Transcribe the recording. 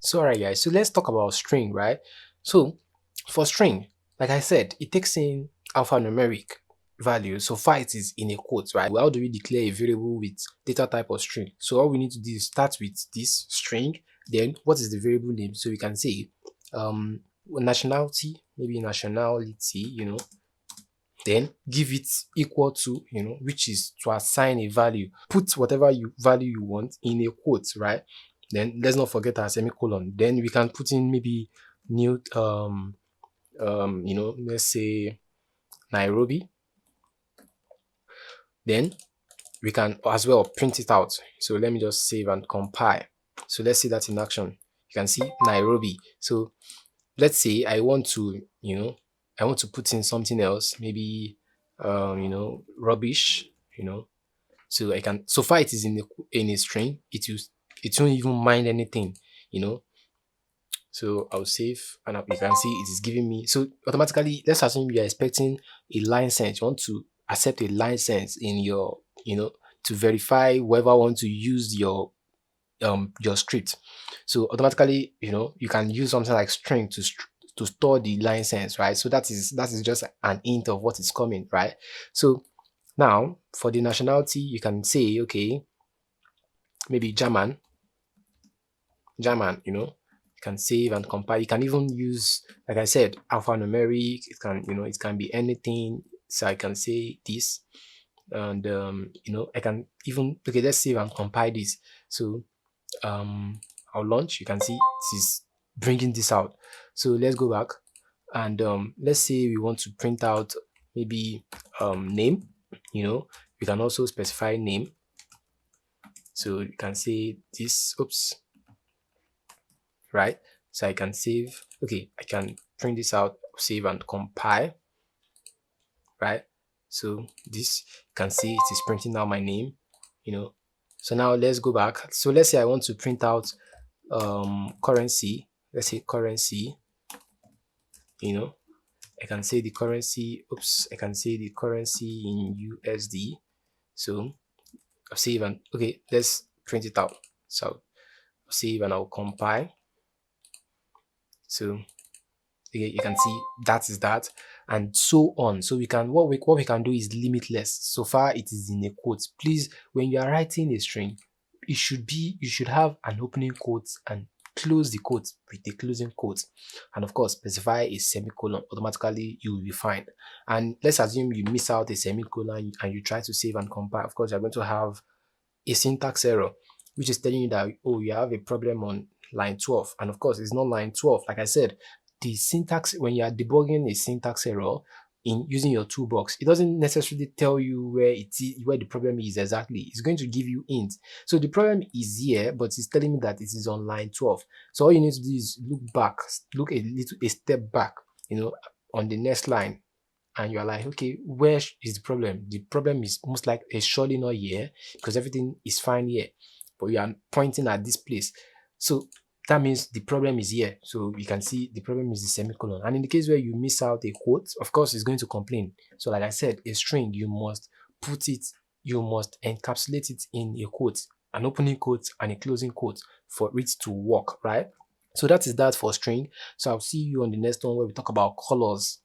So alright guys, so let's talk about string, right? So for string, like I said, it takes in alphanumeric value. So far it is in a quote, right? How do we declare a variable with data type of string? So all we need to do is start with this string, then what is the variable name? So we can say nationality, maybe nationality, then give it equal to, which is to assign a value. Put whatever value you want in a quote, right? Then let's not forget our semicolon. Then we can put in maybe new, let's say Nairobi. Then we can as well print it out. So let me just save and compile. So let's see that in action. You can see Nairobi. So let's say I want to, I want to put in something else, maybe, rubbish, so I can, so far it is in a string, it won't even mind anything, you know. So I'll save and you can see it is giving me, so automatically, let's assume you are expecting a license, you want to accept a license in your, to verify whoever wants to use your script. So automatically, you can use something like string to store the license, right? So that is just an hint of what is coming, right? So now for the nationality, you can say, okay, maybe German, you can save and compile. You can even use, like I said, alphanumeric. It can be anything. So I can say this, and I can even, okay, let's save and compile this. So I'll launch. You can see it is bringing this out. So let's go back and let's say we want to print out maybe name. We can also specify name. So you can say this, oops, right? So I can save, okay, I can print this out, save and compile, right? So this, you can see it is printing out my name, So now let's go back. So let's say I want to print out currency. Let's say currency, I can say the currency, oops, I can say the currency in USD. So I'll save and, okay, let's print it out. So I'll save and I'll compile. So okay, you can see that is that, and so on. So we can, what we can do is limitless. So far it is in a quote. Please, when you are writing a string, you should have an opening quote and close the quote with a closing quote, and of course specify a semicolon. Automatically you will be fine. And let's assume you miss out a semicolon and you try to save and compile. Of course, you're going to have a syntax error, which is telling you that, oh, you have a problem on line 12. And of course, it's not line 12. Like I said, the syntax, when you are debugging a syntax error in using your toolbox, it doesn't necessarily tell you where the problem is exactly. It's going to give you hints. So the problem is here, but it's telling me that it is on line 12. So all you need to do is look back, look a step back, on the next line, and you're like, okay, where is the problem? The problem is most likely surely not here, because everything is fine here, but you are pointing at this place. So that means the problem is here. So you can see the problem is the semicolon. And in the case where you miss out a quote, of course, it's going to complain. So like I said, a string, you must encapsulate it in a quote, an opening quote and a closing quote for it to work, right? So that is that for string. So I'll see you on the next one where we talk about colors.